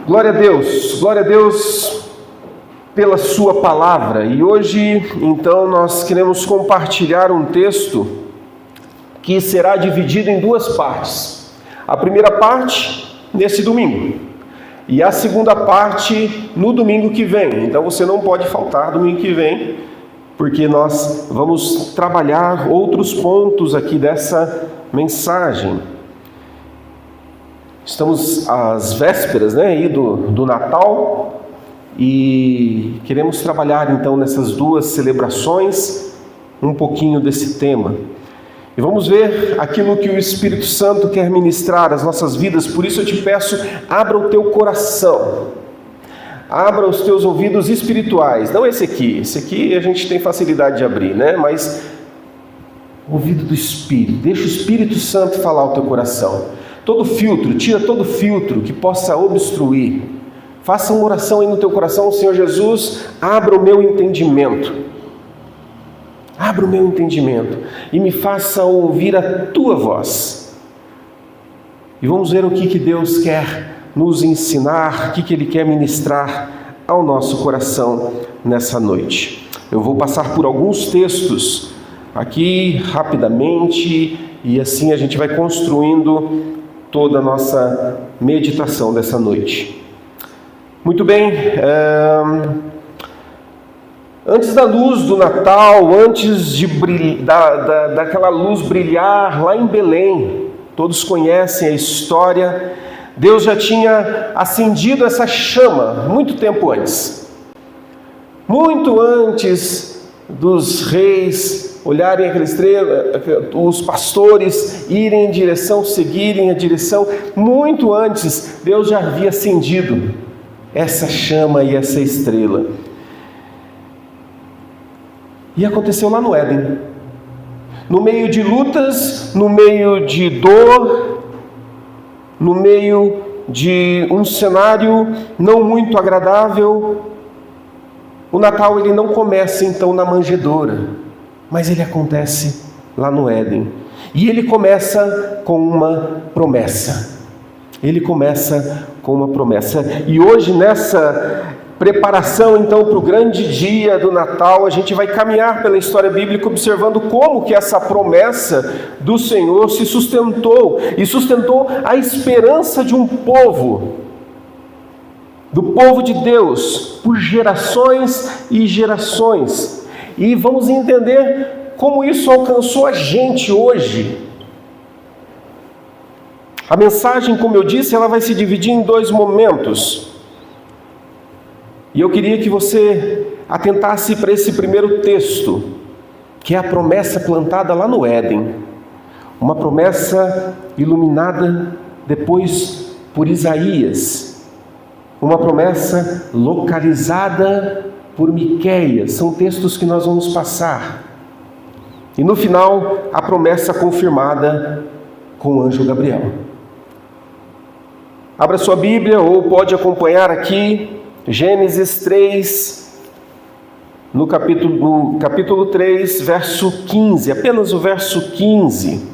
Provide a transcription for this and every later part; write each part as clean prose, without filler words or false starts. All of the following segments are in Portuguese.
Glória a Deus pela sua palavra. E hoje, então, nós queremos compartilhar um texto que será dividido em duas partes. A primeira parte, nesse domingo, e a segunda parte, no domingo que vem. Então, você não pode faltar domingo que vem, porque nós vamos trabalhar outros pontos aqui dessa mensagem. Estamos às vésperas, aí do Natal, e queremos trabalhar então nessas duas celebrações um pouquinho desse tema. E vamos ver aquilo que o Espírito Santo quer ministrar às nossas vidas. Por isso eu te peço, abra o teu coração, abra os teus ouvidos espirituais, não esse aqui a gente tem facilidade de abrir, mas ouvido do Espírito, deixa o Espírito Santo falar ao teu coração. Tira todo filtro que possa obstruir. Faça uma oração aí no teu coração: Senhor Jesus, abra o meu entendimento. Abra o meu entendimento e me faça ouvir a tua voz. E vamos ver o que Deus quer nos ensinar, o que Ele quer ministrar ao nosso coração nessa noite. Eu vou passar por alguns textos aqui rapidamente e assim a gente vai construindo toda a nossa meditação dessa noite. Muito bem, antes da luz do Natal, antes daquela luz brilhar lá em Belém, todos conhecem a história, Deus já tinha acendido essa chama muito tempo antes. Muito antes dos reis olharem aquela estrela, os pastores irem em direção, seguirem a direção, muito antes Deus já havia acendido essa chama e essa estrela. E aconteceu lá no Éden, no meio de lutas, no meio de dor, no meio de um cenário não muito agradável. O Natal ele não começa então na manjedoura, mas ele acontece lá no Éden. E ele começa com uma promessa. E hoje, nessa preparação então para o grande dia do Natal, a gente vai caminhar pela história bíblica observando como que essa promessa do Senhor se sustentou. E sustentou a esperança de um povo, do povo de Deus, por gerações e gerações. E vamos entender como isso alcançou a gente hoje. A mensagem, como eu disse, ela vai se dividir em dois momentos. E eu queria que você atentasse para esse primeiro texto, que é a promessa plantada lá no Éden. Uma promessa iluminada depois por Isaías. Uma promessa localizada por Miqueias. São textos que nós vamos passar. E no final, a promessa confirmada com o anjo Gabriel. Abra sua Bíblia ou pode acompanhar aqui Gênesis 3, no capítulo 3, verso 15, apenas o verso 15.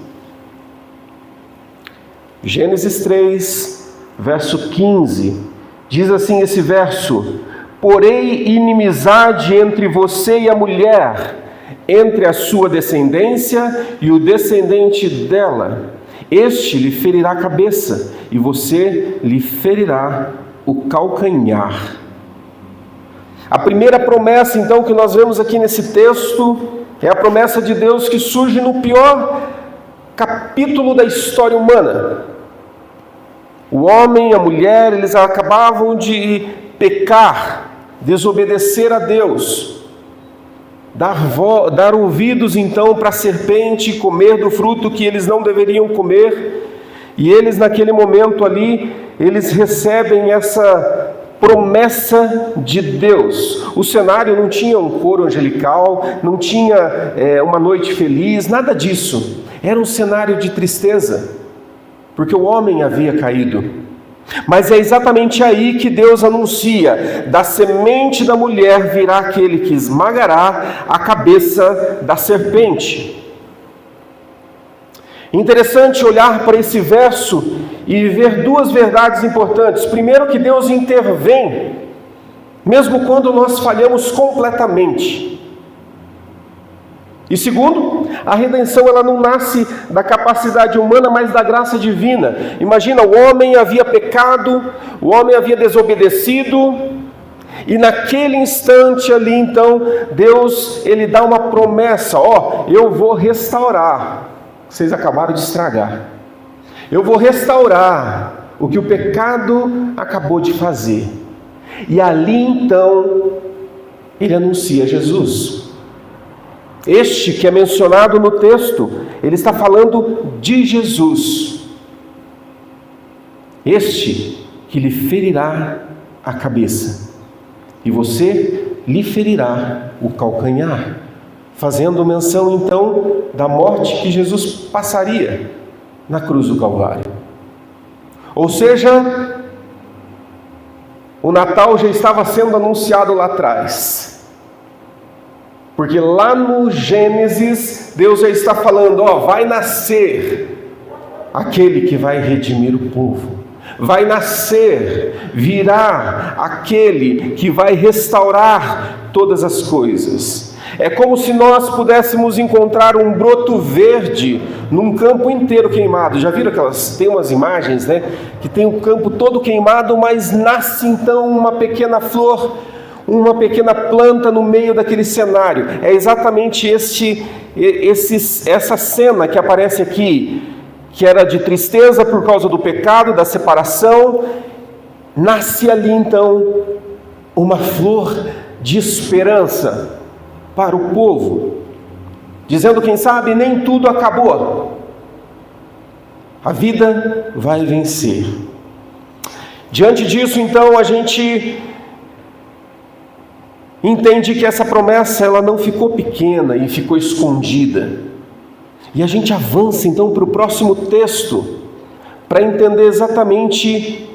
Gênesis 3, verso 15, diz assim esse verso: porém inimizade entre você e a mulher, entre a sua descendência e o descendente dela. Este lhe ferirá a cabeça, e você lhe ferirá o calcanhar. A primeira promessa, então, que nós vemos aqui nesse texto, é a promessa de Deus que surge no pior capítulo da história humana. O homem e a mulher, eles acabavam de pecar, desobedecer a Deus, dar ouvidos então para a serpente, comer do fruto que eles não deveriam comer, e eles naquele momento ali, eles recebem essa promessa de Deus. O cenário não tinha um coro angelical, não tinha uma noite feliz, nada disso. Era um cenário de tristeza, porque o homem havia caído. Mas é exatamente aí que Deus anuncia: da semente da mulher virá aquele que esmagará a cabeça da serpente. Interessante olhar para esse verso e ver duas verdades importantes. Primeiro, que Deus intervém, mesmo quando nós falhamos completamente. E segundo, a redenção ela não nasce da capacidade humana, mas da graça divina. Imagina, o homem havia pecado, o homem havia desobedecido, e naquele instante ali, então, Deus, ele dá uma promessa: eu vou restaurar. Vocês acabaram de estragar. Eu vou restaurar o que o pecado acabou de fazer. E ali, então, ele anuncia Jesus. Este que é mencionado no texto, ele está falando de Jesus. Este que lhe ferirá a cabeça, e você lhe ferirá o calcanhar, fazendo menção então da morte que Jesus passaria na cruz do Calvário. Ou seja, o Natal já estava sendo anunciado lá atrás, porque lá no Gênesis Deus já está falando: vai nascer aquele que vai redimir o povo. Vai nascer, virá aquele que vai restaurar todas as coisas. É como se nós pudéssemos encontrar um broto verde num campo inteiro queimado. Já viram aquelas, tem umas imagens, né? Que tem o campo todo queimado, mas nasce então uma pequena flor, uma pequena planta no meio daquele cenário. É exatamente essa cena que aparece aqui, que era de tristeza por causa do pecado, da separação. Nasce ali então uma flor de esperança para o povo, dizendo, quem sabe, nem tudo acabou. A vida vai vencer. Diante disso, então, a gente entende que essa promessa ela não ficou pequena e ficou escondida. E a gente avança então para o próximo texto, para entender exatamente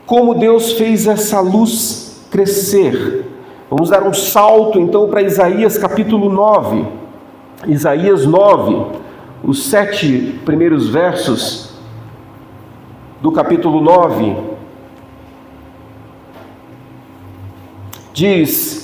como Deus fez essa luz crescer. Vamos dar um salto então para Isaías capítulo 9. Isaías 9, os 7 primeiros versos do capítulo 9. Diz: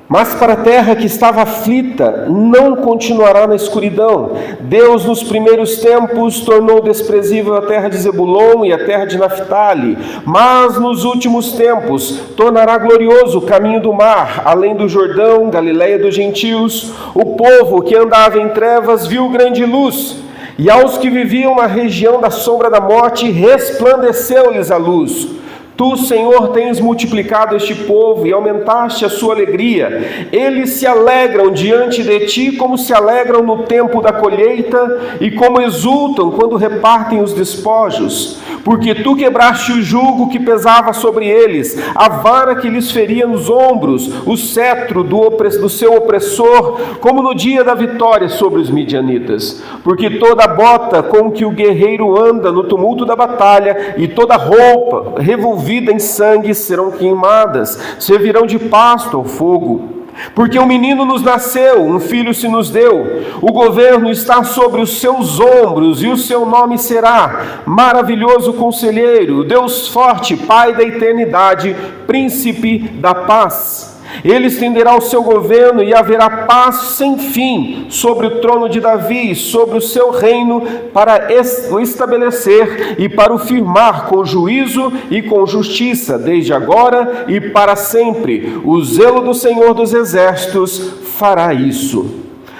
mas para a terra que estava aflita, não continuará na escuridão. Deus, nos primeiros tempos, tornou desprezível a terra de Zebulon e a terra de Naftali. Mas nos últimos tempos, tornará glorioso o caminho do mar, além do Jordão, Galileia dos gentios. O povo que andava em trevas viu grande luz, e aos que viviam na região da sombra da morte, resplandeceu-lhes a luz. Tu, Senhor, tens multiplicado este povo e aumentaste a sua alegria. Eles se alegram diante de ti como se alegram no tempo da colheita e como exultam quando repartem os despojos. Porque tu quebraste o jugo que pesava sobre eles, a vara que lhes feria nos ombros, o cetro do seu opressor, como no dia da vitória sobre os midianitas. Porque toda bota com que o guerreiro anda no tumulto da batalha e toda roupa revolvida em sangue serão queimadas, servirão de pasto ao fogo. Porque um menino nos nasceu, um filho se nos deu, o governo está sobre os seus ombros, e o seu nome será Maravilhoso Conselheiro, Deus Forte, Pai da Eternidade, Príncipe da Paz. Ele estenderá o seu governo e haverá paz sem fim sobre o trono de Davi e sobre o seu reino, para o estabelecer e para o firmar com juízo e com justiça, desde agora e para sempre. O zelo do Senhor dos Exércitos fará isso.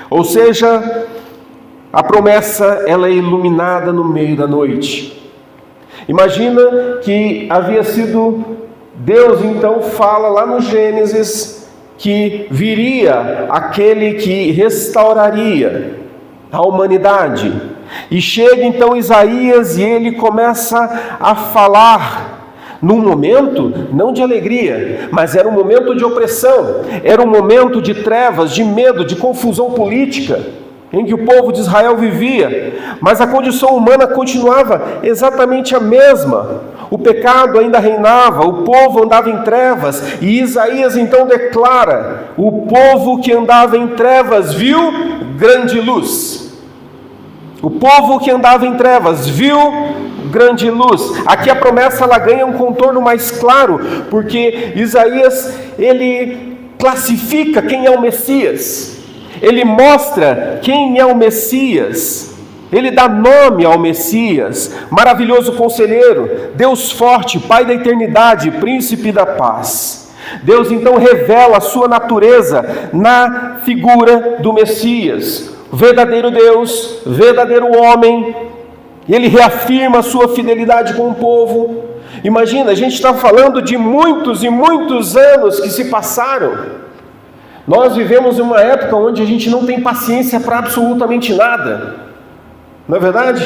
Ou seja, a promessa ela é iluminada no meio da noite. Imagina que havia sido... Deus então fala lá no Gênesis que viria aquele que restauraria a humanidade. E chega então Isaías e ele começa a falar num momento não de alegria, mas era um momento de opressão, era um momento de trevas, de medo, de confusão política, em que o povo de Israel vivia, mas a condição humana continuava exatamente a mesma. O pecado ainda reinava, o povo andava em trevas, e Isaías então declara: o povo que andava em trevas viu grande luz. O povo que andava em trevas viu grande luz. Aqui a promessa ela ganha um contorno mais claro, porque Isaías ele classifica quem é o Messias. Ele mostra quem é o Messias. Ele dá nome ao Messias, maravilhoso conselheiro, Deus forte, Pai da eternidade, príncipe da paz. Deus então revela a sua natureza na figura do Messias, verdadeiro Deus, verdadeiro homem. Ele reafirma a sua fidelidade com o povo. Imagina, a gente está falando de muitos e muitos anos que se passaram. Nós vivemos uma época onde a gente não tem paciência para absolutamente nada. Não é verdade?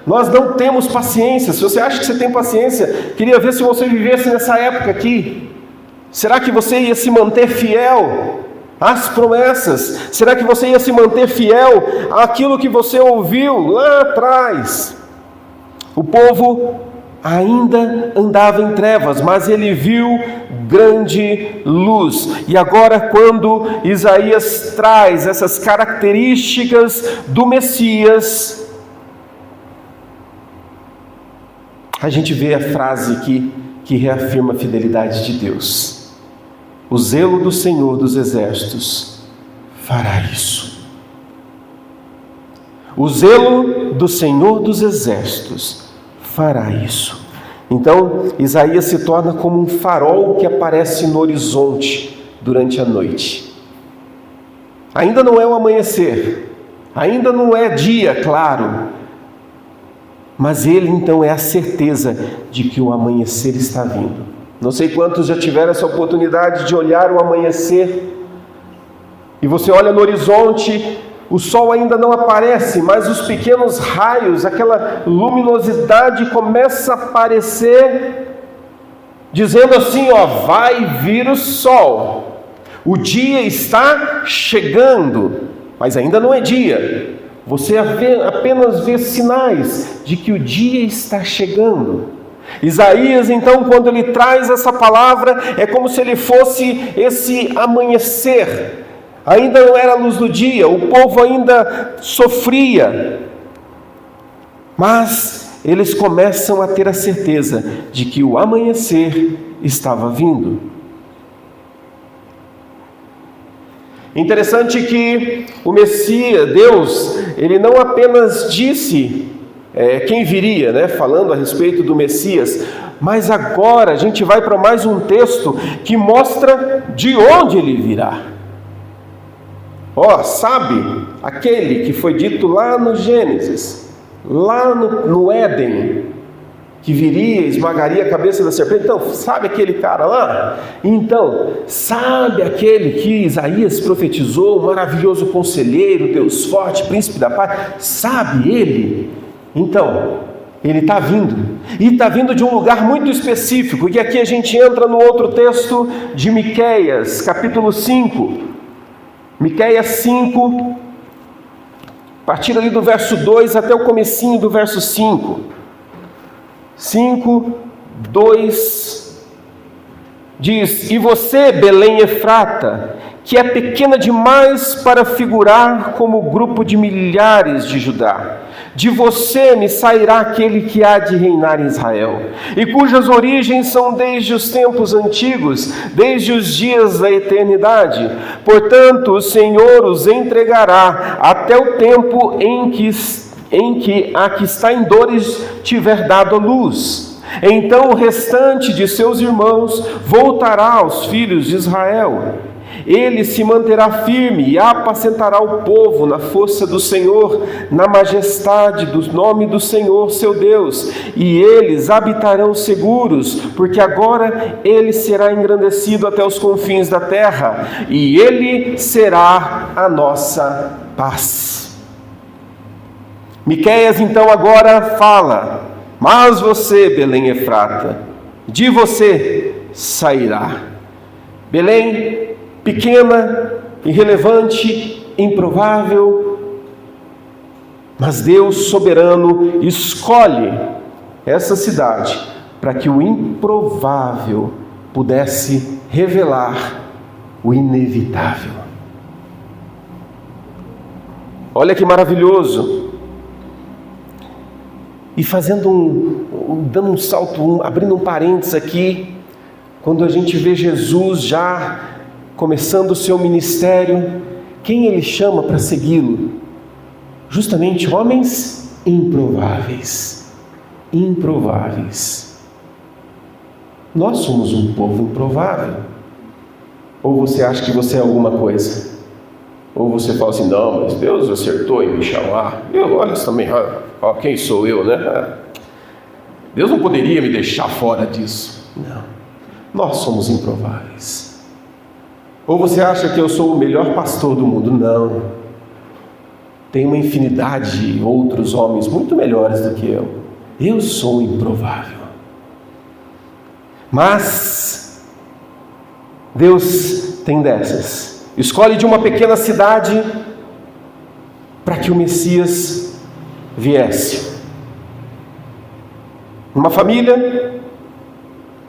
Nós não temos paciência. Se você acha que você tem paciência, queria ver se você vivesse nessa época aqui. Será que você ia se manter fiel às promessas? Será que você ia se manter fiel àquilo que você ouviu lá atrás? O povo ainda andava em trevas, mas ele viu grande luz. E agora, quando Isaías traz essas características do Messias, a gente vê a frase aqui que reafirma a fidelidade de Deus. O zelo do Senhor dos Exércitos fará isso. O zelo do Senhor dos Exércitos fará isso. Então, Isaías se torna como um farol que aparece no horizonte durante a noite. Ainda não é o amanhecer, ainda não é dia claro, mas ele então é a certeza de que o amanhecer está vindo. Não sei quantos já tiveram essa oportunidade de olhar o amanhecer, e você olha no horizonte, o sol ainda não aparece, mas os pequenos raios, aquela luminosidade começa a aparecer, dizendo assim, vai vir o sol, o dia está chegando, mas ainda não é dia. Você apenas vê sinais de que o dia está chegando. Isaías, então, quando ele traz essa palavra, é como se ele fosse esse amanhecer. Ainda não era a luz do dia, o povo ainda sofria. Mas eles começam a ter a certeza de que o amanhecer estava vindo. Interessante que o Messias, Deus, ele não apenas disse quem viria, né, falando a respeito do Messias, mas agora a gente vai para mais um texto que mostra de onde ele virá. Sabe aquele que foi dito lá no Gênesis, lá no Éden, que viria e esmagaria a cabeça da serpente? Então, sabe aquele cara lá? Então, sabe aquele que Isaías profetizou, o maravilhoso conselheiro, Deus forte, príncipe da paz? Sabe ele? Então, ele está vindo. E está vindo de um lugar muito específico. E aqui a gente entra no outro texto de Miqueias, capítulo 5. Miqueias 5, a partir ali do verso 2 até o comecinho do verso 5. 5, 2, diz: E você, Belém Efrata, que é pequena demais para figurar como o grupo de milhares de Judá, de você me sairá aquele que há de reinar em Israel, e cujas origens são desde os tempos antigos, desde os dias da eternidade. Portanto, o Senhor os entregará até o tempo em que a que está em dores tiver dado a luz. Então o restante de seus irmãos voltará aos filhos de Israel. Ele se manterá firme e apacentará o povo na força do Senhor, na majestade do nome do Senhor seu Deus, e eles habitarão seguros, porque agora ele será engrandecido até os confins da terra, e ele será a nossa paz. Miqueias então agora fala: mas você, Belém Efrata, de você sairá. Belém, pequena, irrelevante, improvável, mas Deus soberano escolhe essa cidade para que o improvável pudesse revelar o inevitável. Olha que maravilhoso! E dando um salto, abrindo um parênteses aqui, quando a gente vê Jesus já começando o seu ministério, quem ele chama para segui-lo? Justamente homens improváveis. Improváveis. Nós somos um povo improvável. Ou você acha que você é alguma coisa? Ou você fala assim, não, mas Deus acertou em me chamar. Olha também, quem sou eu, né? Deus não poderia me deixar fora disso. Não, nós somos improváveis. Ou você acha que eu sou o melhor pastor do mundo? Não. Tem uma infinidade de outros homens muito melhores do que eu. Eu sou improvável. Mas Deus tem dessas. Escolhe de uma pequena cidade para que o Messias viesse. Uma família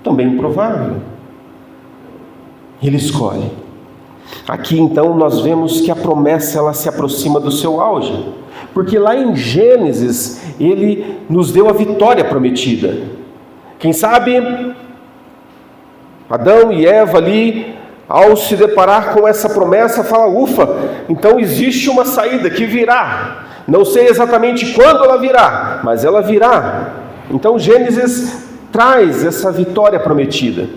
também improvável. Ele escolhe. Aqui então nós vemos que a promessa ela se aproxima do seu auge, porque lá em Gênesis ele nos deu a vitória prometida. Quem sabe Adão e Eva ali, ao se deparar com essa promessa, fala, ufa, então existe uma saída que virá. Não sei exatamente quando ela virá, mas ela virá. Então Gênesis traz essa vitória prometida.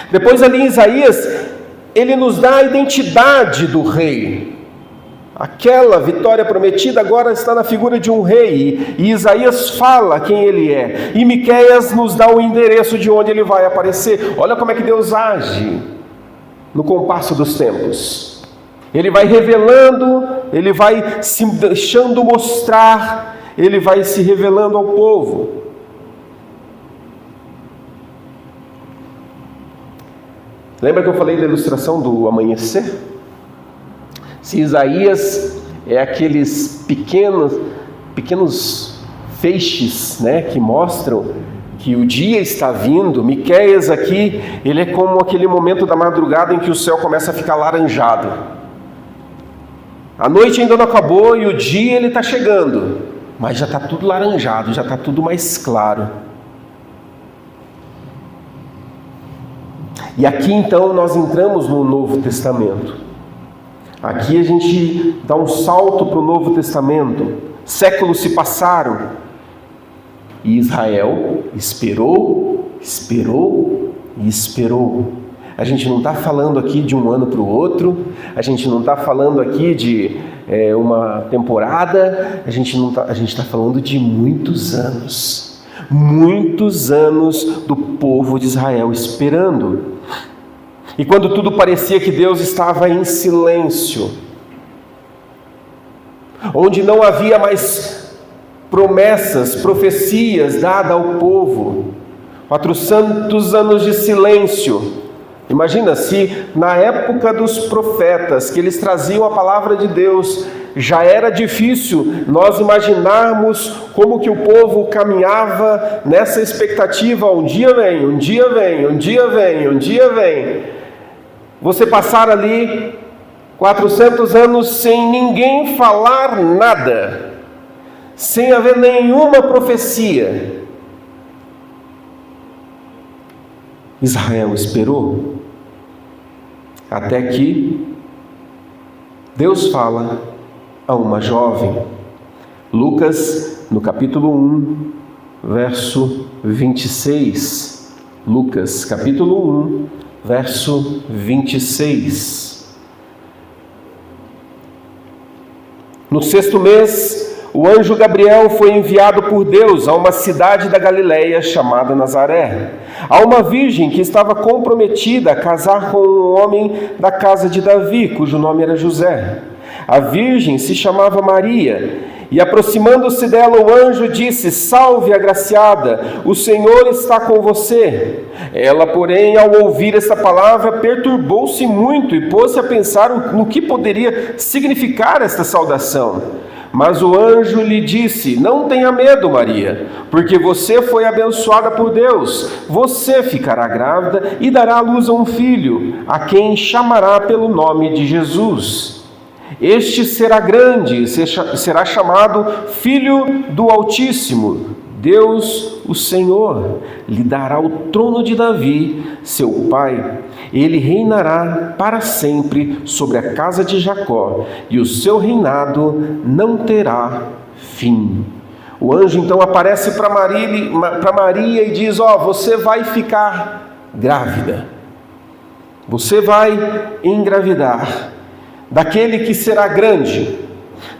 Depois ali em Isaías, ele nos dá a identidade do rei. Aquela vitória prometida agora está na figura de um rei, e Isaías fala quem ele é, e Miqueias nos dá o endereço de onde ele vai aparecer. Olha como é que Deus age no compasso dos tempos. Ele vai revelando, ele vai se deixando mostrar, ele vai se revelando ao povo. Lembra que eu falei da ilustração do amanhecer? Se Isaías é aqueles pequenos feixes, né, que mostram que o dia está vindo, Miqueias aqui, ele é como aquele momento da madrugada em que o céu começa a ficar laranjado. A noite ainda não acabou e o dia ele está chegando, mas já está tudo laranjado, já está tudo mais claro. E aqui então nós entramos no Novo Testamento. Aqui a gente dá um salto para o Novo Testamento. Séculos se passaram e Israel esperou e esperou. A gente não está falando aqui de um ano para o outro, a gente não está falando aqui de uma temporada, a gente está falando de muitos anos do povo de Israel esperando. E quando tudo parecia que Deus estava em silêncio, onde não havia mais promessas, profecias dadas ao povo, 400 anos de silêncio. Imagina se na época dos profetas, que eles traziam a palavra de Deus, já era difícil nós imaginarmos como que o povo caminhava nessa expectativa, um dia vem, um dia vem, um dia vem, um dia vem. Você passar ali 400 anos sem ninguém falar nada, sem haver nenhuma profecia. Israel esperou até que Deus fala a uma jovem. Lucas, no capítulo 1, verso 26. Lucas, capítulo 1, verso 26. No 6º mês, o anjo Gabriel foi enviado por Deus a uma cidade da Galileia chamada Nazaré, a uma virgem que estava comprometida a casar com um homem da casa de Davi, cujo nome era José. A virgem se chamava Maria, e aproximando-se dela o anjo disse: Salve, agraciada, o Senhor está com você. Ela, porém, ao ouvir essa palavra, perturbou-se muito e pôs-se a pensar no que poderia significar esta saudação. Mas o anjo lhe disse: Não tenha medo, Maria, porque você foi abençoada por Deus. Você ficará grávida e dará à luz a um filho, a quem chamará pelo nome de Jesus. Este será grande, será chamado Filho do Altíssimo. Deus, o Senhor, lhe dará o trono de Davi, seu pai. Ele reinará para sempre sobre a casa de Jacó, e o seu reinado não terá fim. O anjo então aparece para Maria e diz: você vai ficar grávida. Você vai engravidar daquele que será grande,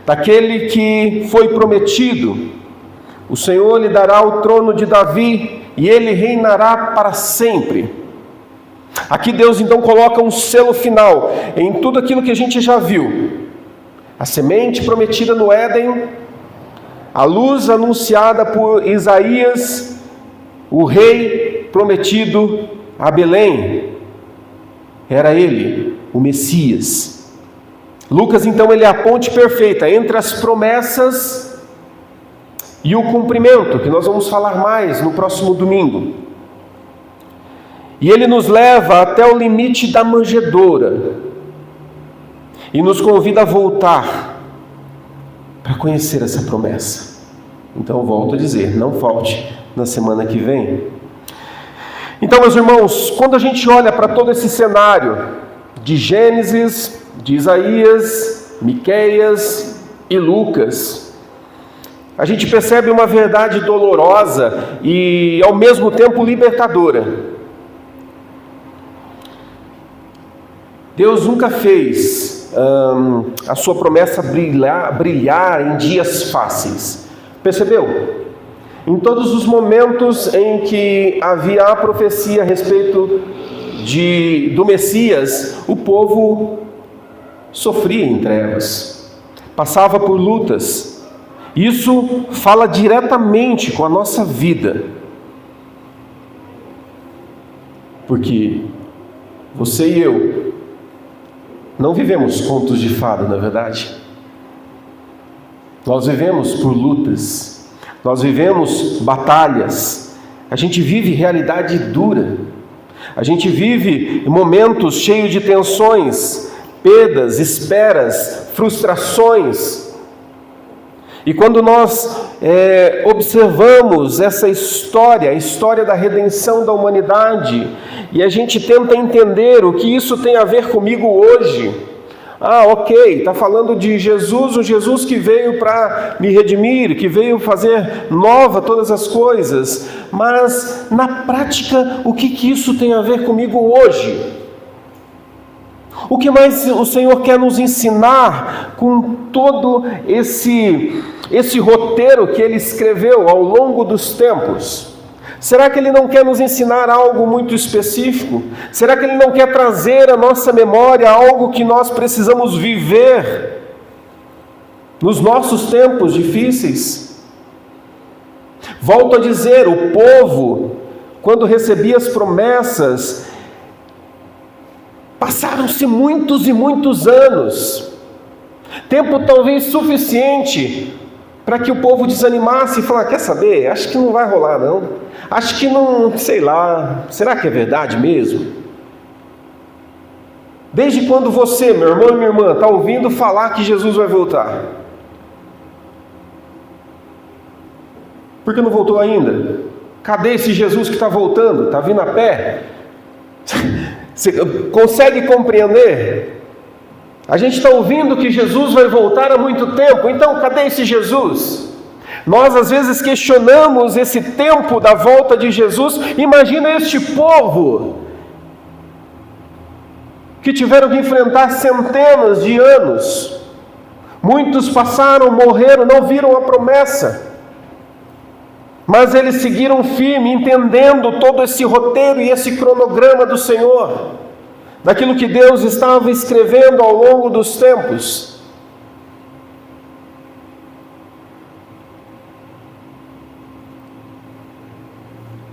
daquele que foi prometido. O Senhor lhe dará o trono de Davi e ele reinará para sempre. Aqui Deus então coloca um selo final em tudo aquilo que a gente já viu. A semente prometida no Éden, a luz anunciada por Isaías, o rei prometido a Belém. Era ele, o Messias. Lucas então ele é a ponte perfeita entre as promessas e o cumprimento, que nós vamos falar mais no próximo domingo. E ele nos leva até o limite da manjedoura e nos convida a voltar para conhecer essa promessa. Então eu volto a dizer, não falte na semana que vem. Então, meus irmãos, quando a gente olha para todo esse cenário de Gênesis, de Isaías, Miqueias e Lucas, a gente percebe uma verdade dolorosa e ao mesmo tempo libertadora. Deus nunca fez a sua promessa brilhar em dias fáceis. Percebeu? Em todos os momentos em que havia a profecia a respeito do Messias, o povo sofria em trevas, passava por lutas. Isso fala diretamente com a nossa vida, porque você e eu não vivemos contos de fada, não é verdade? Nós vivemos por lutas, nós vivemos batalhas, a gente vive realidade dura, a gente vive momentos cheios de tensões, perdas, esperas, frustrações. E quando nós observamos essa história, a história da redenção da humanidade, e a gente tenta entender o que isso tem a ver comigo hoje. Ok, está falando de Jesus, o Jesus que veio para me redimir, que veio fazer nova todas as coisas. Mas, na prática, o que isso tem a ver comigo hoje? O que mais o Senhor quer nos ensinar com todo esse roteiro que Ele escreveu ao longo dos tempos? Será que Ele não quer nos ensinar algo muito específico? Será que Ele não quer trazer à nossa memória algo que nós precisamos viver nos nossos tempos difíceis? Volto a dizer, o povo, quando recebia as promessas, passaram-se muitos e muitos anos, tempo talvez suficiente para que o povo desanimasse e falasse: quer saber, acho que não vai rolar não, acho que não, sei lá, será que é verdade mesmo? Desde quando você, meu irmão e minha irmã, está ouvindo falar que Jesus vai voltar? Por que não voltou ainda? Cadê esse Jesus que está voltando? Está vindo a pé? Você consegue compreender? A gente está ouvindo que Jesus vai voltar há muito tempo, então cadê esse Jesus? Nós às vezes questionamos esse tempo da volta de Jesus. Imagina este povo que tiveram que enfrentar centenas de anos. Muitos passaram, morreram, não viram a promessa. Mas eles seguiram firme, entendendo todo esse roteiro e esse cronograma do Senhor, daquilo que Deus estava escrevendo ao longo dos tempos.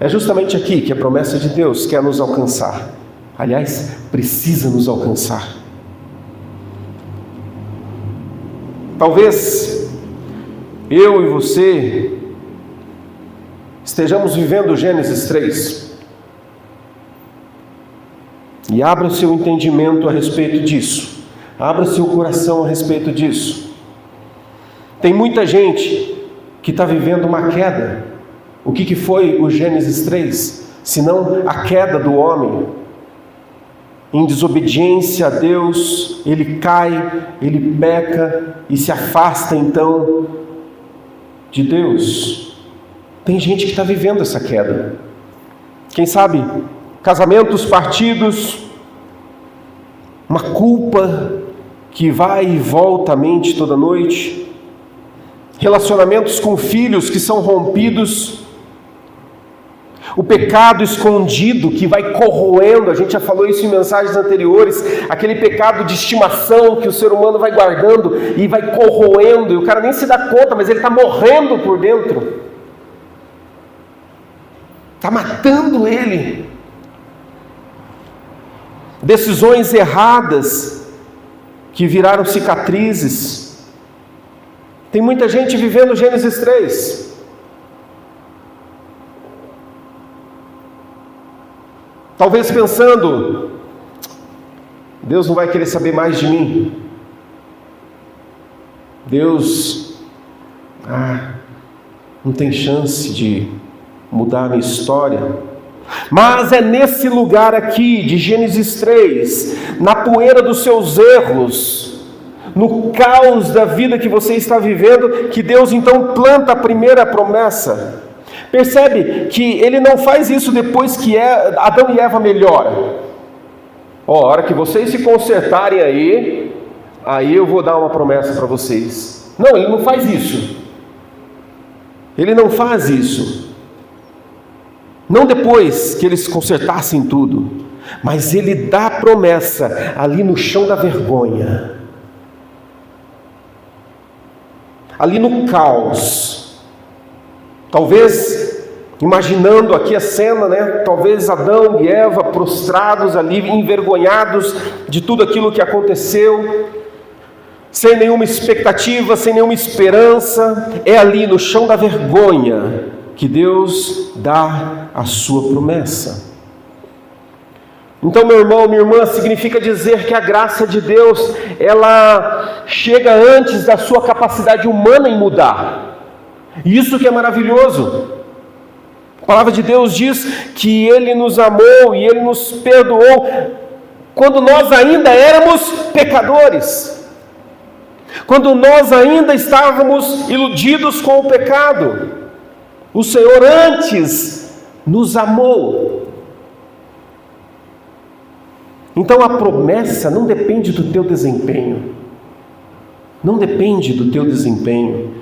É justamente aqui que a promessa de Deus quer nos alcançar. Aliás, precisa nos alcançar. Talvez eu e você estejamos vivendo Gênesis 3. E abra o seu entendimento a respeito disso. Abra seu coração a respeito disso. Tem muita gente que está vivendo uma queda. O que foi o Gênesis 3? Senão a queda do homem. Em desobediência a Deus, ele cai, ele peca e se afasta então de Deus. Tem gente que está vivendo essa queda. Quem sabe, casamentos partidos, uma culpa que vai e volta à mente toda noite, relacionamentos com filhos que são rompidos, o pecado escondido que vai corroendo, a gente já falou isso em mensagens anteriores, aquele pecado de estimação que o ser humano vai guardando e vai corroendo, e o cara nem se dá conta, mas ele está morrendo por dentro, está matando ele. Decisões erradas que viraram cicatrizes. Tem muita gente vivendo Gênesis 3. Talvez pensando, Deus não vai querer saber mais de mim. Deus não tem chance de mudar a minha história. Mas é nesse lugar aqui de Gênesis 3, na poeira dos seus erros, no caos da vida que você está vivendo, que Deus então planta a primeira promessa. Percebe que Ele não faz isso depois que Adão e Eva melhoram. A hora que vocês se consertarem aí eu vou dar uma promessa para vocês. Não, Ele não faz isso. Ele não faz isso. Não depois que eles consertassem tudo, mas Ele dá a promessa ali no chão da vergonha, ali no caos. Talvez, imaginando aqui a cena, talvez Adão e Eva prostrados ali, envergonhados de tudo aquilo que aconteceu, sem nenhuma expectativa, sem nenhuma esperança. É ali no chão da vergonha que Deus dá a sua promessa. Então, meu irmão, minha irmã, significa dizer que a graça de Deus, ela chega antes da sua capacidade humana em mudar. Isso que é maravilhoso. A palavra de Deus diz que Ele nos amou e Ele nos perdoou quando nós ainda éramos pecadores, quando nós ainda estávamos iludidos com o pecado. O Senhor antes nos amou. Então a promessa não depende do teu desempenho, não depende do teu desempenho,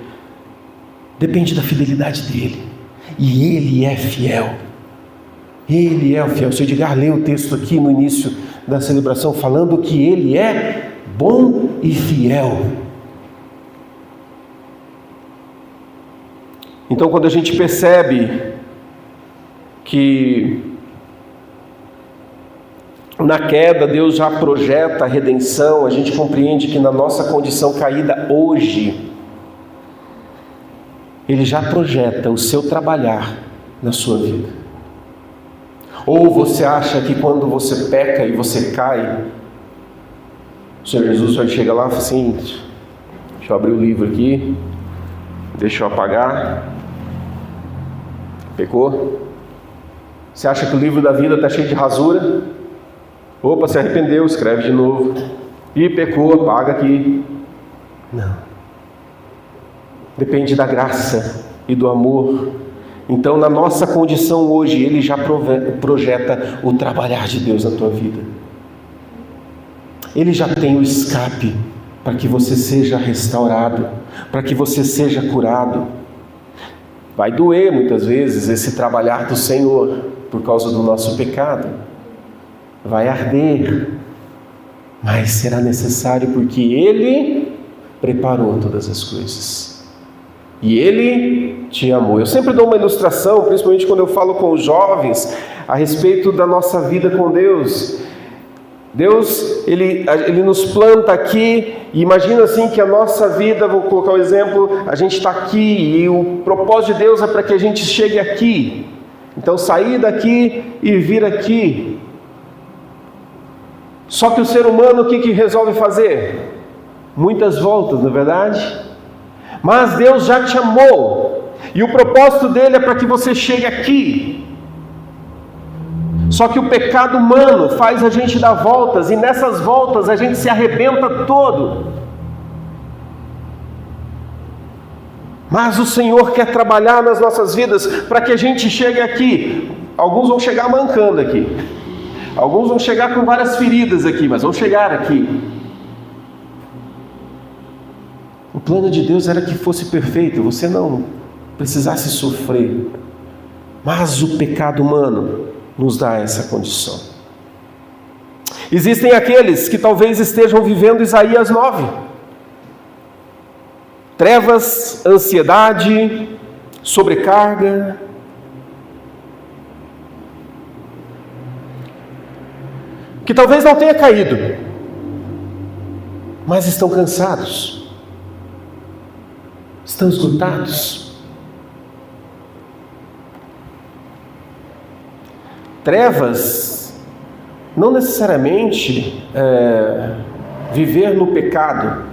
depende da fidelidade dEle, e Ele é fiel. Ele é o fiel. O Sr. Edgar leu o texto aqui no início da celebração, falando que Ele é bom e fiel. Então, quando a gente percebe que na queda Deus já projeta a redenção, a gente compreende que na nossa condição caída hoje, Ele já projeta o seu trabalhar na sua vida. Ou você acha que quando você peca e você cai, o Senhor Jesus vai chegar lá e fala assim: deixa eu abrir o livro aqui, deixa eu apagar. Pecou? Você acha que o livro da vida está cheio de rasura? Opa, se arrependeu, escreve de novo. E pecou, apaga aqui. Não. Depende da graça e do amor. Então, na nossa condição hoje, Ele já projeta o trabalhar de Deus na tua vida. Ele já tem o escape para que você seja restaurado, para que você seja curado. Vai doer muitas vezes esse trabalhar do Senhor por causa do nosso pecado. Vai arder, mas será necessário porque Ele preparou todas as coisas. E Ele te amou. Eu sempre dou uma ilustração, principalmente quando eu falo com os jovens, a respeito da nossa vida com Deus. Deus, Ele nos planta aqui, e imagina assim que a nossa vida, vou colocar um exemplo, a gente está aqui, e o propósito de Deus é para que a gente chegue aqui. Então sair daqui e vir aqui. Só que o ser humano, o que resolve fazer? Muitas voltas, não é verdade? Mas Deus já te amou, e o propósito dele é para que você chegue aqui. Só que o pecado humano faz a gente dar voltas, e nessas voltas a gente se arrebenta todo. Mas o Senhor quer trabalhar nas nossas vidas para que a gente chegue aqui. Alguns vão chegar mancando aqui, alguns vão chegar com várias feridas aqui, mas vão chegar aqui. O plano de Deus era que fosse perfeito, você não precisasse sofrer. Mas o pecado humano nos dá essa condição. Existem aqueles que talvez estejam vivendo Isaías 9. Trevas, ansiedade, sobrecarga. Que talvez não tenha caído, mas estão cansados, estão esgotados. Trevas, não necessariamente viver no pecado,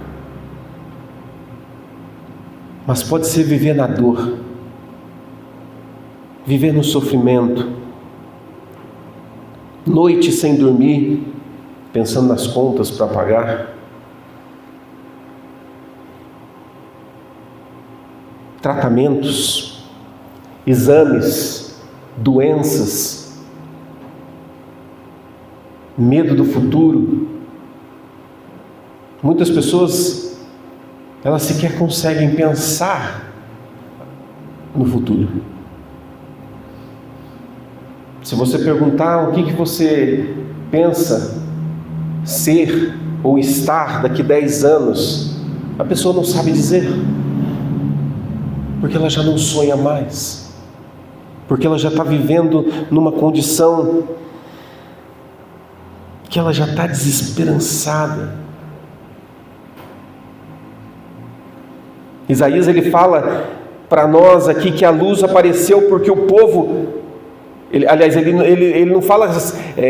mas pode ser viver na dor, viver no sofrimento, noite sem dormir, pensando nas contas para pagar, tratamentos, exames, doenças, medo do futuro. Muitas pessoas, elas sequer conseguem pensar no futuro. Se você perguntar o que você pensa ser ou estar daqui 10 anos, a pessoa não sabe dizer, porque ela já não sonha mais, porque ela já está vivendo numa condição que ela já está desesperançada. Isaías, ele fala para nós aqui que a luz apareceu porque o povo, ele não fala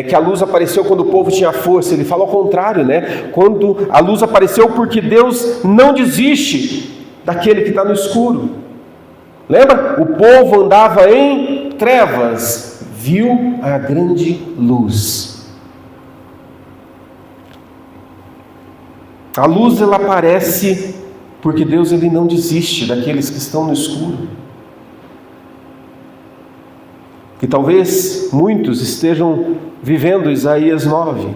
que a luz apareceu quando o povo tinha força, ele fala ao contrário, né? Quando a luz apareceu porque Deus não desiste daquele que está no escuro. Lembra? O povo andava em trevas, viu a grande luz. A luz, ela aparece porque Deus, ele não desiste daqueles que estão no escuro. E talvez muitos estejam vivendo Isaías 9,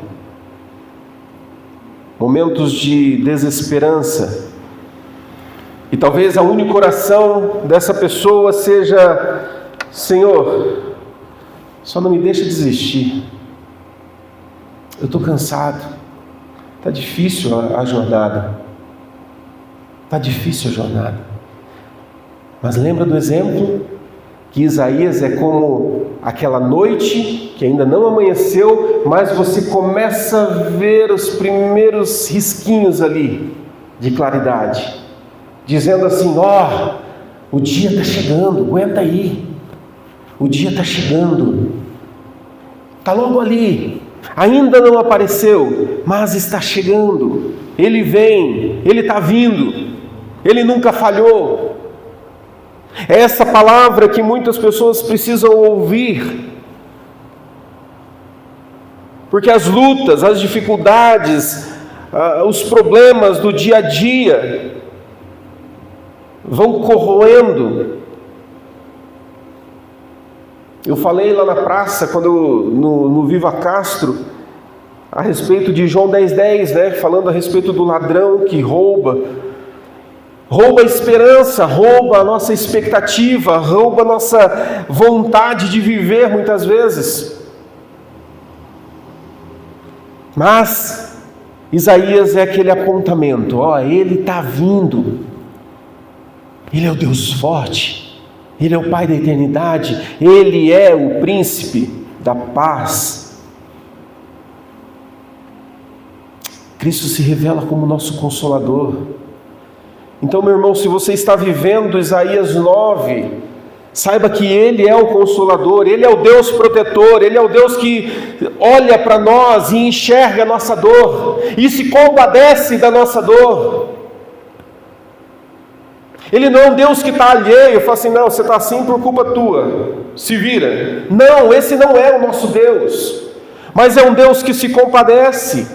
momentos de desesperança, e talvez a única oração dessa pessoa seja: Senhor, só não me deixa desistir, eu estou cansado. Está difícil a jornada. Está difícil a jornada. Mas lembra do exemplo? Que Isaías é como aquela noite que ainda não amanheceu, mas você começa a ver os primeiros risquinhos ali de claridade. Dizendo assim: ó, o dia está chegando, aguenta aí. O dia está chegando. Está logo ali. Ainda não apareceu, mas está chegando. Ele vem, ele está vindo, ele nunca falhou. É essa palavra que muitas pessoas precisam ouvir, porque as lutas, as dificuldades, os problemas do dia a dia vão corroendo. Eu falei lá na praça, no Viva Castro, a respeito de João 10:10, né? Falando a respeito do ladrão que rouba a esperança, rouba a nossa expectativa, rouba a nossa vontade de viver muitas vezes. Mas Isaías é aquele apontamento: ó, ele está vindo, ele é o Deus forte, ele é o Pai da eternidade, ele é o príncipe da paz. Cristo se revela como nosso consolador. Então, meu irmão, se você está vivendo Isaías 9, Saiba que Ele é o Consolador, Ele é o Deus protetor, Ele é o Deus que olha para nós e enxerga a nossa dor, e se compadece da nossa dor. Ele não é um Deus que está alheio, fala assim, não, você está assim por culpa tua, se vira. Não, esse não é o nosso Deus, mas é um Deus que se compadece.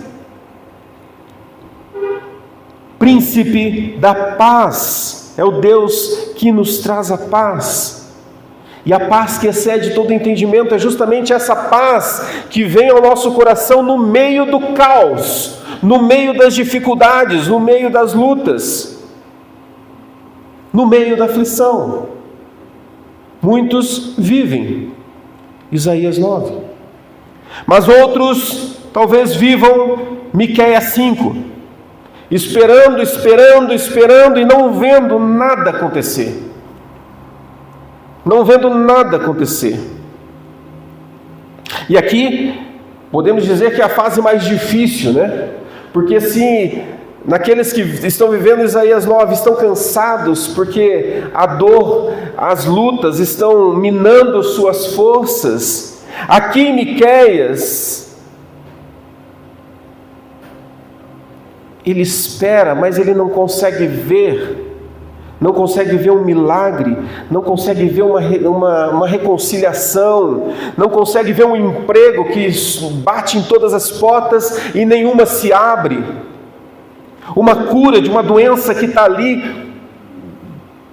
Príncipe da paz, é o Deus que nos traz a paz. E a paz que excede todo entendimento é justamente essa paz que vem ao nosso coração no meio do caos, no meio das dificuldades, no meio das lutas, no meio da aflição. Muitos vivem, Isaías 9, mas outros talvez vivam Miqueias 5, esperando e não vendo nada acontecer. Não vendo nada acontecer. E aqui podemos dizer que é a fase mais difícil, né? Porque se naqueles que estão vivendo Isaías 9 estão cansados, porque a dor, as lutas estão minando suas forças, aqui em Miqueias, ele espera, mas ele não consegue ver um milagre, não consegue ver uma reconciliação, não consegue ver um emprego que bate em todas as portas e nenhuma se abre, uma cura de uma doença que está ali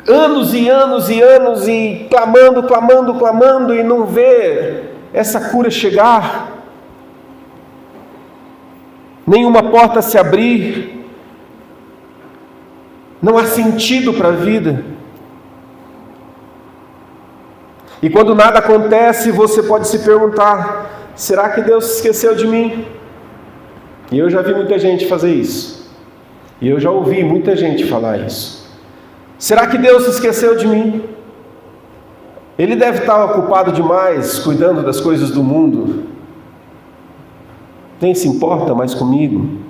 anos e anos e anos e clamando e não vê essa cura chegar, nenhuma porta se abrir. Não há sentido para a vida. E quando nada acontece, você pode se perguntar, será que Deus se esqueceu de mim? E eu já vi muita gente fazer isso. E eu já ouvi muita gente falar isso. Será que Deus se esqueceu de mim? Ele deve estar ocupado demais, cuidando das coisas do mundo. Nem se importa mais comigo.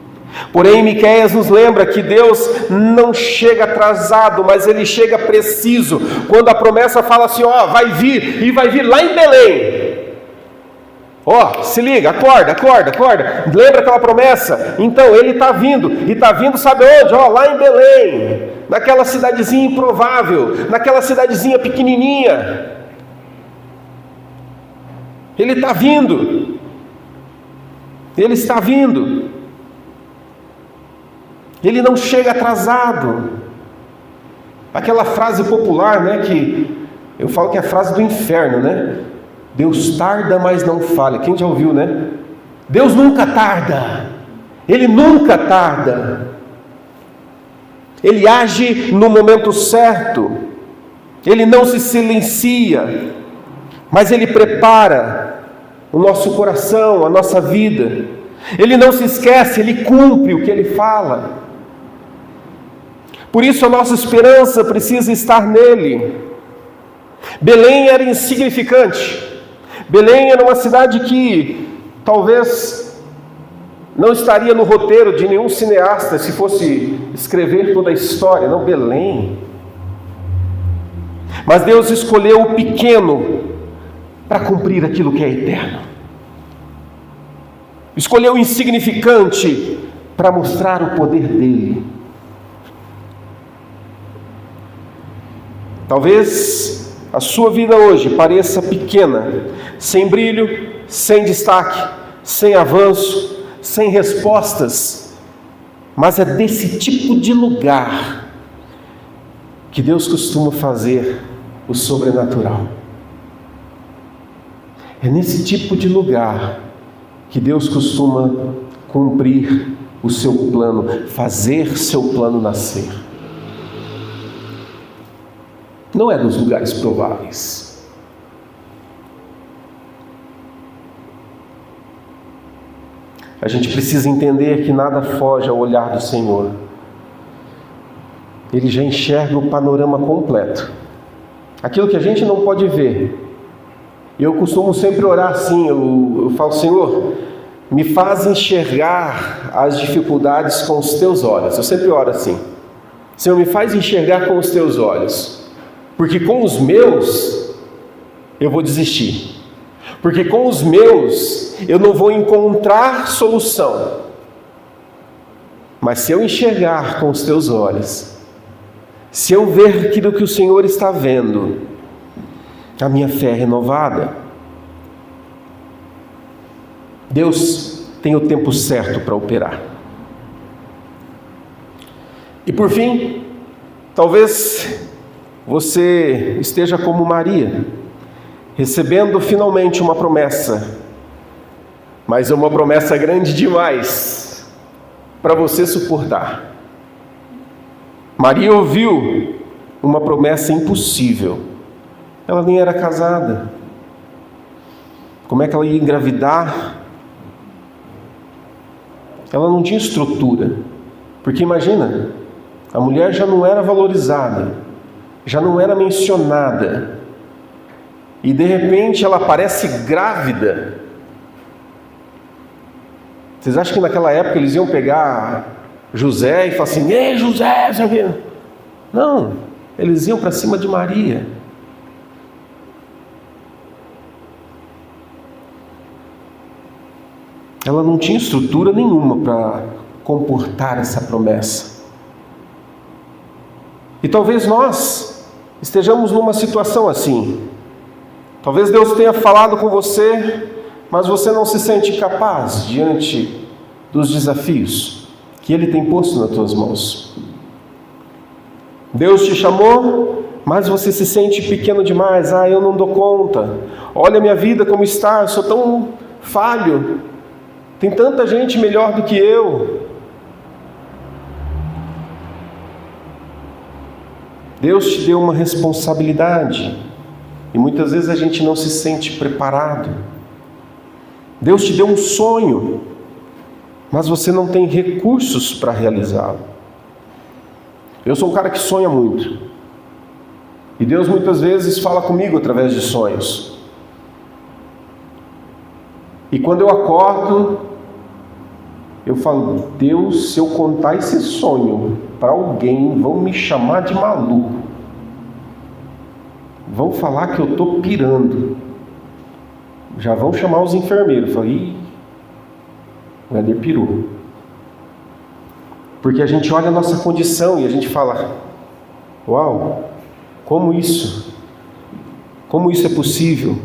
Porém, Miqueias nos lembra que Deus não chega atrasado, mas Ele chega preciso. Quando a promessa fala assim, vai vir, e vai vir lá em Belém. Se liga, acorda. Lembra aquela promessa? Então, Ele está vindo, e está vindo sabe onde? Lá em Belém, naquela cidadezinha improvável, naquela cidadezinha pequenininha. Ele está vindo. Ele está vindo. Ele não chega atrasado. Aquela frase popular, né, que eu falo que é a frase do inferno, né? Deus tarda, mas não falha. Quem já ouviu, né? Deus nunca tarda. Ele nunca tarda. Ele age no momento certo. Ele não se silencia, mas Ele prepara o nosso coração, a nossa vida. Ele não se esquece, Ele cumpre o que Ele fala. Por isso a nossa esperança precisa estar nele. Belém era insignificante. Belém era uma cidade que talvez não estaria no roteiro de nenhum cineasta se fosse escrever toda a história. Não, Belém. Mas Deus escolheu o pequeno para cumprir aquilo que é eterno. Escolheu o insignificante para mostrar o poder dele. Talvez a sua vida hoje pareça pequena, sem brilho, sem destaque, sem avanço, sem respostas, mas é desse tipo de lugar que Deus costuma fazer o sobrenatural. É nesse tipo de lugar que Deus costuma cumprir o seu plano, fazer seu plano nascer. Não é nos lugares prováveis. A gente precisa entender que nada foge ao olhar do Senhor. Ele já enxerga o panorama completo. Aquilo que a gente não pode ver. Eu costumo sempre orar assim, eu falo, Senhor, me faz enxergar as dificuldades com os teus olhos. Eu sempre oro assim. Senhor, me faz enxergar com os teus olhos. Porque com os meus, eu vou desistir. Porque com os meus, eu não vou encontrar solução. Mas se eu enxergar com os teus olhos, se eu ver aquilo que o Senhor está vendo, a minha fé é renovada. Deus tem o tempo certo para operar. E por fim, talvez você esteja como Maria, recebendo finalmente uma promessa, mas é uma promessa grande demais para você suportar. Maria ouviu uma promessa impossível. Ela nem era casada. Como é que ela ia engravidar? Ela não tinha estrutura. Porque imagina, a mulher já não era valorizada, já não era mencionada. E de repente ela aparece grávida. Vocês acham que naquela época eles iam pegar José e falar assim: ei, José, sabe? Não, eles iam para cima de Maria. Ela não tinha estrutura nenhuma para comportar essa promessa. E talvez nós estejamos numa situação assim. Talvez Deus tenha falado com você, mas você não se sente capaz diante dos desafios que Ele tem posto nas tuas mãos. Deus te chamou, mas você se sente pequeno demais. Eu não dou conta. Olha a minha vida como está, eu sou tão falho. Tem tanta gente melhor do que eu. Deus te deu uma responsabilidade e muitas vezes a gente não se sente preparado. Deus te deu um sonho, mas você não tem recursos para realizá-lo. Eu sou um cara que sonha muito. E Deus muitas vezes fala comigo através de sonhos. E quando eu acordo, eu falo: Deus, se eu contar esse sonho para alguém, vão me chamar de maluco. Vão falar que eu estou pirando. Já vão chamar os enfermeiros. Eu falei: o Éder pirou. Porque a gente olha a nossa condição e a gente fala: uau, como isso? Como isso é possível?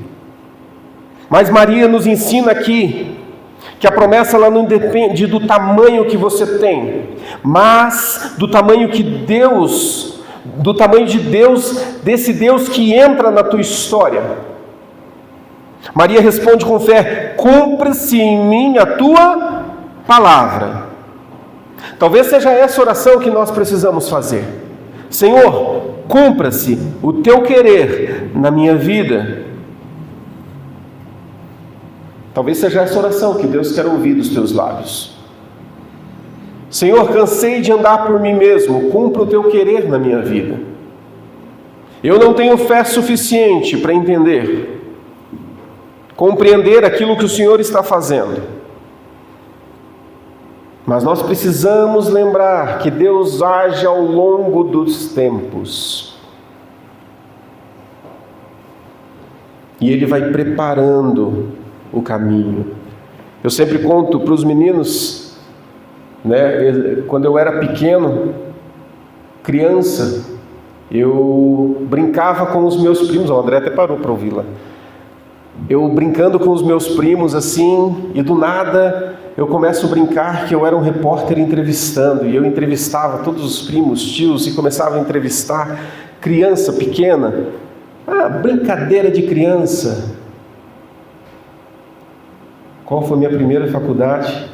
Mas Maria nos ensina aqui que a promessa ela não depende do tamanho que você tem, mas do tamanho que Deus, do tamanho de Deus, desse Deus que entra na tua história. Maria responde com fé: cumpra-se em mim a tua palavra. Talvez seja essa oração que nós precisamos fazer. Senhor, cumpra-se o teu querer na minha vida. Talvez seja essa oração que Deus quer ouvir dos teus lábios. Senhor, cansei de andar por mim mesmo, cumpra o teu querer na minha vida. Eu não tenho fé suficiente para entender, compreender aquilo que o Senhor está fazendo. Mas nós precisamos lembrar que Deus age ao longo dos tempos. E Ele vai preparando o caminho. Eu sempre conto para os meninos, quando eu era pequeno, criança, eu brincava com os meus primos. O André até parou para ouvi-la. Eu brincando com os meus primos assim, e do nada eu começo a brincar que eu era um repórter entrevistando, e eu entrevistava todos os primos, tios, e começava a entrevistar criança pequena. Brincadeira de criança. Qual foi a minha primeira faculdade?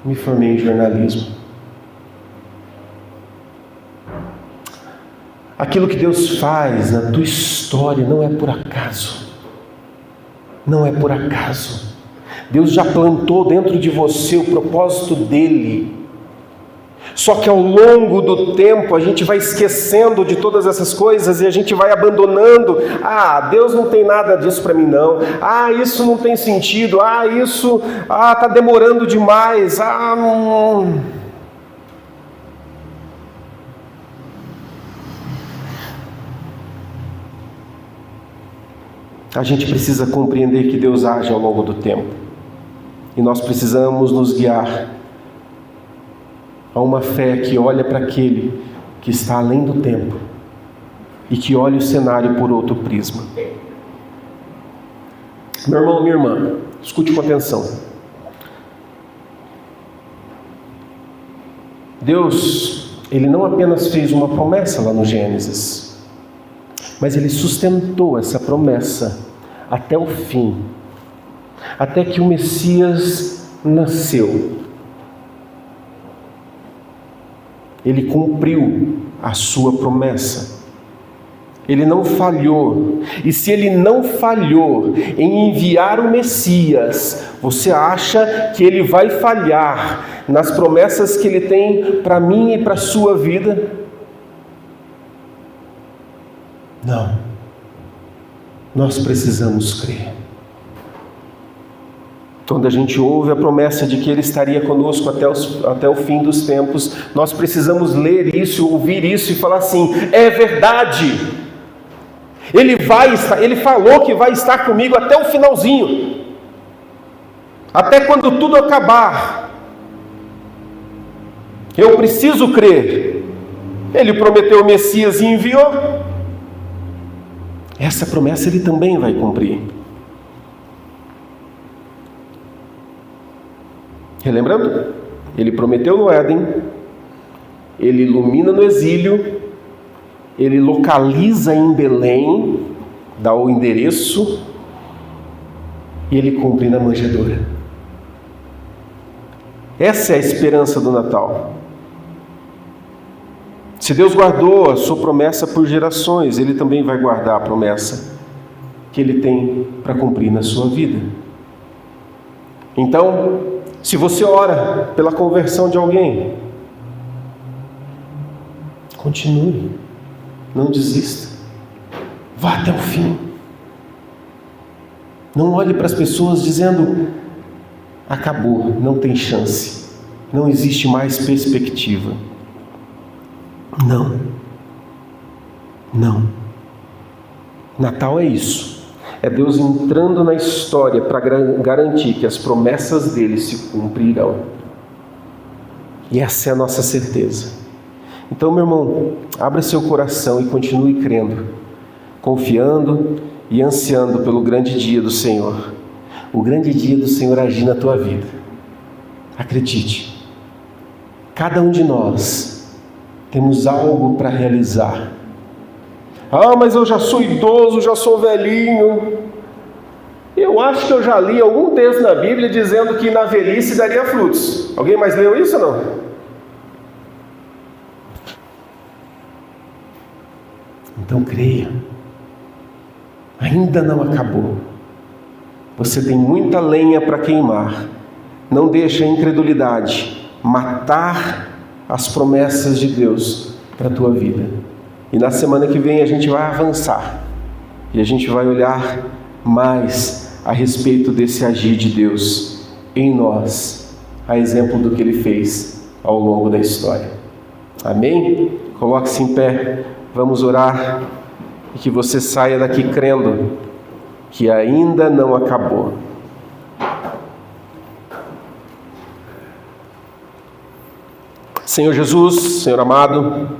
Me formei em jornalismo. Aquilo que Deus faz na tua história não é por acaso. Não é por acaso. Deus já plantou dentro de você o propósito dele. Só que ao longo do tempo a gente vai esquecendo de todas essas coisas e a gente vai abandonando. Deus não tem nada disso para mim não. Isso não tem sentido. Isso está demorando demais. Não. A gente precisa compreender que Deus age ao longo do tempo. E nós precisamos nos guiar a uma fé que olha para aquele que está além do tempo e que olha o cenário por outro prisma. Meu irmão, minha irmã, escute com atenção. Deus, Ele não apenas fez uma promessa lá no Gênesis, mas Ele sustentou essa promessa até o fim, até que o Messias nasceu. Ele cumpriu a sua promessa. Ele não falhou. E se Ele não falhou em enviar o Messias, você acha que Ele vai falhar nas promessas que Ele tem para mim e para a sua vida? Não. Nós precisamos crer. Quando a gente ouve a promessa de que Ele estaria conosco até o fim dos tempos, nós precisamos ler isso, ouvir isso e falar assim: é verdade. Ele falou que vai estar comigo até o finalzinho, até quando tudo acabar. Eu preciso crer. Ele prometeu o Messias e enviou. Essa promessa Ele também vai cumprir. Relembrando, Ele prometeu no Éden, Ele ilumina no exílio, Ele localiza em Belém, dá o endereço, e Ele cumpre na manjedoura. Essa é a esperança do Natal. Se Deus guardou a sua promessa por gerações, Ele também vai guardar a promessa que Ele tem para cumprir na sua vida. Então, se você ora pela conversão de alguém, continue, não desista, vá até o fim. Não olhe para as pessoas dizendo: acabou, não tem chance, não existe mais perspectiva. Não. Natal é isso. É Deus entrando na história para garantir que as promessas dele se cumprirão. E essa é a nossa certeza. Então, meu irmão, abra seu coração e continue crendo, confiando e ansiando pelo grande dia do Senhor. O grande dia do Senhor agir na tua vida. Acredite, cada um de nós temos algo para realizar. Ah, mas eu já sou idoso, já sou velhinho. Eu acho que eu já li algum texto na Bíblia dizendo que na velhice daria frutos. Alguém mais leu isso ou não? Então creia. Ainda não acabou. Você tem muita lenha para queimar. Não deixe a incredulidade matar as promessas de Deus para a tua vida. E na semana que vem a gente vai avançar. E a gente vai olhar mais a respeito desse agir de Deus em nós, a exemplo do que Ele fez ao longo da história. Amém? Coloque-se em pé, vamos orar e que você saia daqui crendo que ainda não acabou. Senhor Jesus, Senhor amado,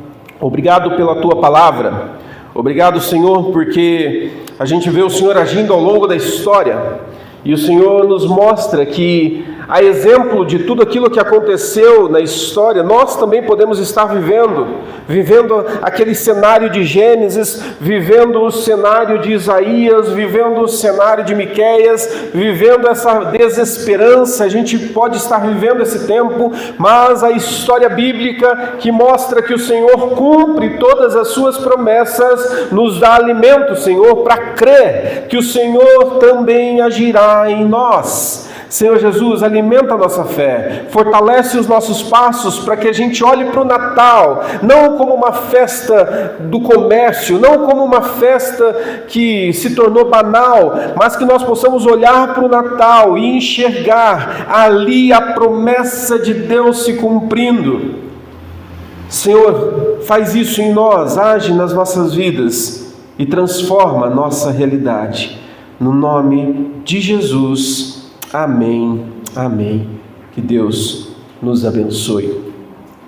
obrigado pela Tua palavra. Obrigado, Senhor, porque a gente vê o Senhor agindo ao longo da história e o Senhor nos mostra que, a exemplo de tudo aquilo que aconteceu na história, nós também podemos estar vivendo aquele cenário de Gênesis, vivendo o cenário de Isaías, vivendo o cenário de Miqueias, vivendo essa desesperança. A gente pode estar vivendo esse tempo, mas a história bíblica que mostra que o Senhor cumpre todas as suas promessas, nos dá alimento, Senhor, para crer que o Senhor também agirá em nós. Senhor Jesus, alimenta a nossa fé, fortalece os nossos passos para que a gente olhe para o Natal, não como uma festa do comércio, não como uma festa que se tornou banal, mas que nós possamos olhar para o Natal e enxergar ali a promessa de Deus se cumprindo. Senhor, faz isso em nós, age nas nossas vidas e transforma a nossa realidade. No nome de Jesus. Amém. Amém. Que Deus nos abençoe.